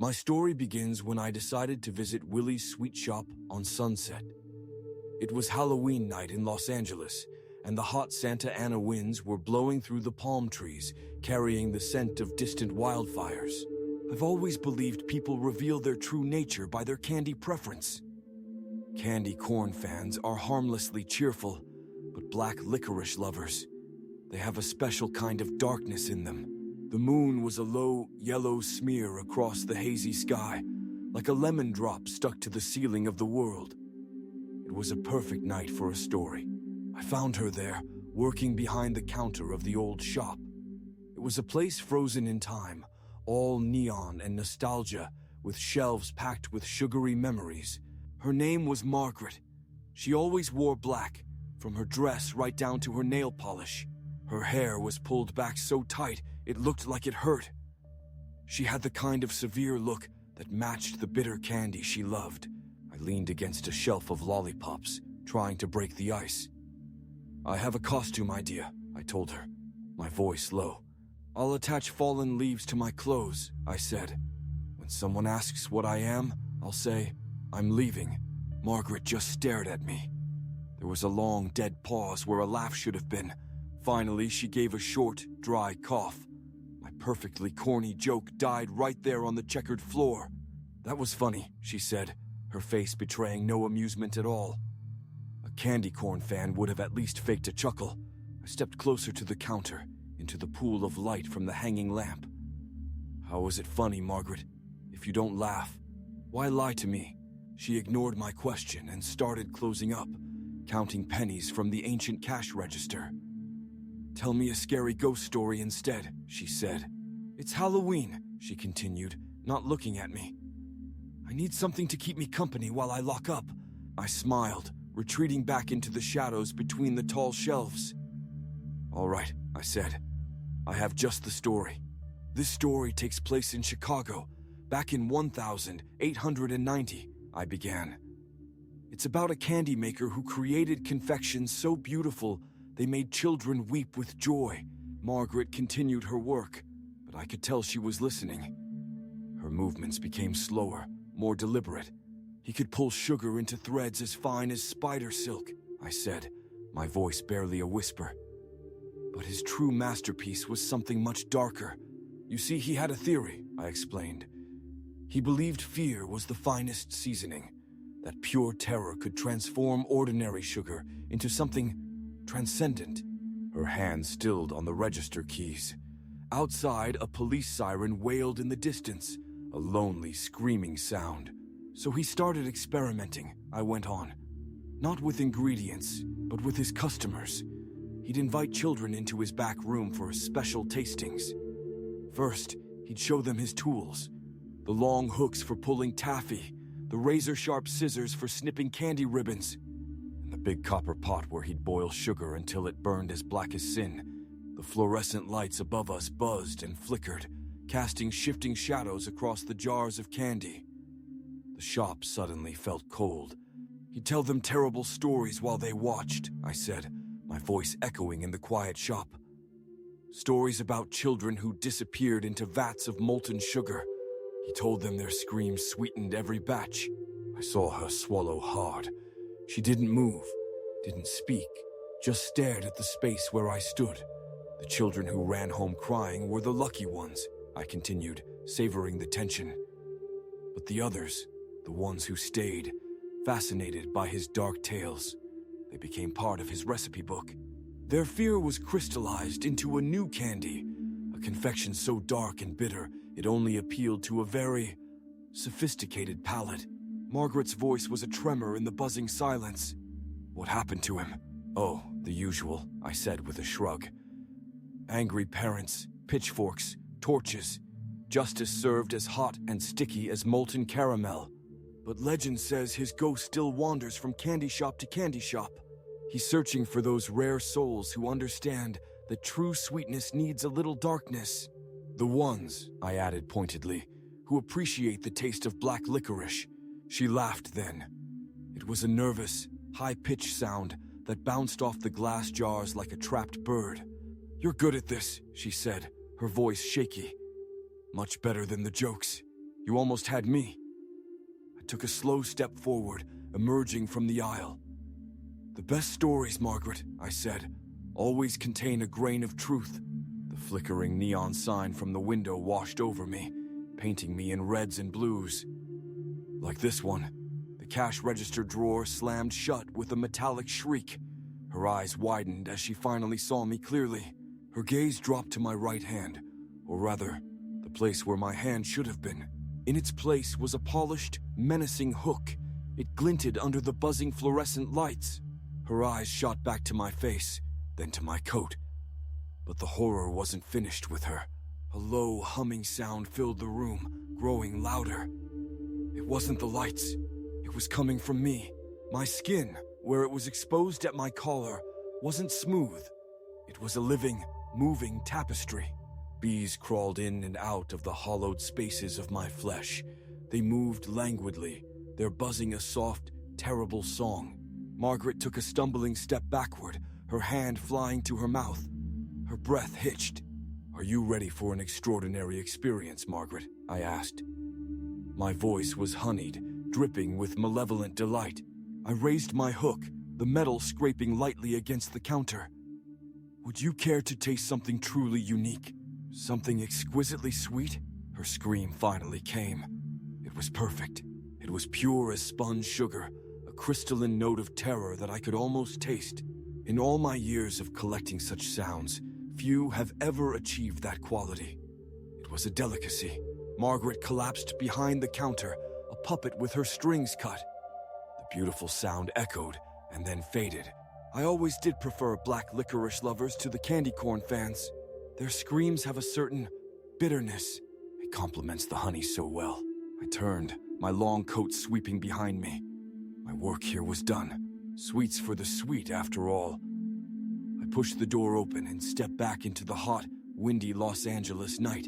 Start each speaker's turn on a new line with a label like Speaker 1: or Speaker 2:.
Speaker 1: My story begins when I decided to visit Willie's Sweet Shop on Sunset. It was Halloween night in Los Angeles, and the hot Santa Ana winds were blowing through the palm trees, carrying the scent of distant wildfires. I've always believed people reveal their true nature by their candy preference. Candy corn fans are harmlessly cheerful, but black licorice lovers, they have a special kind of darkness in them. The moon was a low, yellow smear across the hazy sky, like a lemon drop stuck to the ceiling of the world. It was a perfect night for a story. I found her there, working behind the counter of the old shop. It was a place frozen in time, all neon and nostalgia, with shelves packed with sugary memories. Her name was Margaret. She always wore black, from her dress right down to her nail polish. Her hair was pulled back so tight it looked like it hurt. She had the kind of severe look that matched the bitter candy she loved. I leaned against a shelf of lollipops, trying to break the ice. "I have a costume idea," I told her, my voice low. "I'll attach fallen leaves to my clothes," I said. "When someone asks what I am, I'll say, 'I'm leaving.'" Margaret just stared at me. There was a long, dead pause where a laugh should have been. Finally, she gave a short, dry cough. My perfectly corny joke died right there on the checkered floor. "That was funny," she said, her face betraying no amusement at all. A candy corn fan would have at least faked a chuckle. I stepped closer to the counter, into the pool of light from the hanging lamp. "How is it funny, Margaret? If you don't laugh, why lie to me?" She ignored my question and started closing up, counting pennies from the ancient cash register. "Tell me a scary ghost story instead," she said. "It's Halloween," she continued, not looking at me. "I need something to keep me company while I lock up." I smiled, retreating back into the shadows between the tall shelves. "All right," I said. "I have just the story. This story takes place in Chicago, back in 1890, I began. It's about a candy maker who created confections so beautiful they made children weep with joy." Margaret continued her work, but I could tell she was listening. Her movements became slower, more deliberate. "He could pull sugar into threads as fine as spider silk," I said, my voice barely a whisper. "But his true masterpiece was something much darker. You see, he had a theory," I explained. "He believed fear was the finest seasoning, that pure terror could transform ordinary sugar into something transcendent." Her hand stilled on the register keys. Outside, a police siren wailed in the distance, a lonely, screaming sound. "So he started experimenting," I went on. "Not with ingredients, but with his customers. He'd invite children into his back room for special tastings. First, he'd show them his tools. The long hooks for pulling taffy, the razor-sharp scissors for snipping candy ribbons, and the big copper pot where he'd boil sugar until it burned as black as sin. The fluorescent lights above us buzzed and flickered, casting shifting shadows across the jars of candy. The shop suddenly felt cold. He'd tell them terrible stories while they watched," I said, my voice echoing in the quiet shop. "Stories about children who disappeared into vats of molten sugar. He told them their screams sweetened every batch." I saw her swallow hard. She didn't move, didn't speak, just stared at the space where I stood. "The children who ran home crying were the lucky ones," I continued, savoring the tension. "But the others, the ones who stayed, fascinated by his dark tales, they became part of his recipe book. Their fear was crystallized into a new candy, a confection so dark and bitter it only appealed to a very sophisticated palate." Margaret's voice was a tremor in the buzzing silence. "What happened to him?" "Oh, the usual," I said with a shrug. "Angry parents, pitchforks, torches. Justice served as hot and sticky as molten caramel. But legend says his ghost still wanders from candy shop to candy shop. He's searching for those rare souls who understand that true sweetness needs a little darkness. The ones," I added pointedly, "who appreciate the taste of black licorice." She laughed then. It was a nervous, high-pitched sound that bounced off the glass jars like a trapped bird. "You're good at this," she said, her voice shaky. "Much better than the jokes." You almost had me. I took a slow step forward, emerging from the aisle. The best stories, Margaret, I said, always contain a grain of truth. The flickering neon sign from the window washed over me, painting me in reds and blues. Like this one, the cash register drawer slammed shut with a metallic shriek. Her eyes widened as she finally saw me clearly. Her gaze dropped to my right hand, or rather, the place where my hand should have been. In its place was a polished, menacing hook. It glinted under the buzzing fluorescent lights. Her eyes shot back to my face, then to my coat. But the horror wasn't finished with her. A low, humming sound filled the room, growing louder. It wasn't the lights. It was coming from me. My skin, where it was exposed at my collar, wasn't smooth. It was a living, moving tapestry. Bees crawled in and out of the hollowed spaces of my flesh. They moved languidly, their buzzing a soft, terrible song. Margaret took a stumbling step backward, her hand flying to her mouth. Her breath hitched. "Are you ready for an extraordinary experience, Margaret?" I asked. My voice was honeyed, dripping with malevolent delight. I raised my hook, the metal scraping lightly against the counter. "Would you care to taste something truly unique? Something exquisitely sweet?" Her scream finally came. It was perfect. It was pure as spun sugar, a crystalline note of terror that I could almost taste. In all my years of collecting such sounds, few have ever achieved that quality. It was a delicacy. Margaret collapsed behind the counter, a puppet with her strings cut. The beautiful sound echoed and then faded. I always did prefer black licorice lovers to the candy corn fans. Their screams have a certain bitterness. It complements the honey so well. I turned, my long coat sweeping behind me. My work here was done. Sweets for the sweet, after all. I pushed the door open and stepped back into the hot, windy Los Angeles night.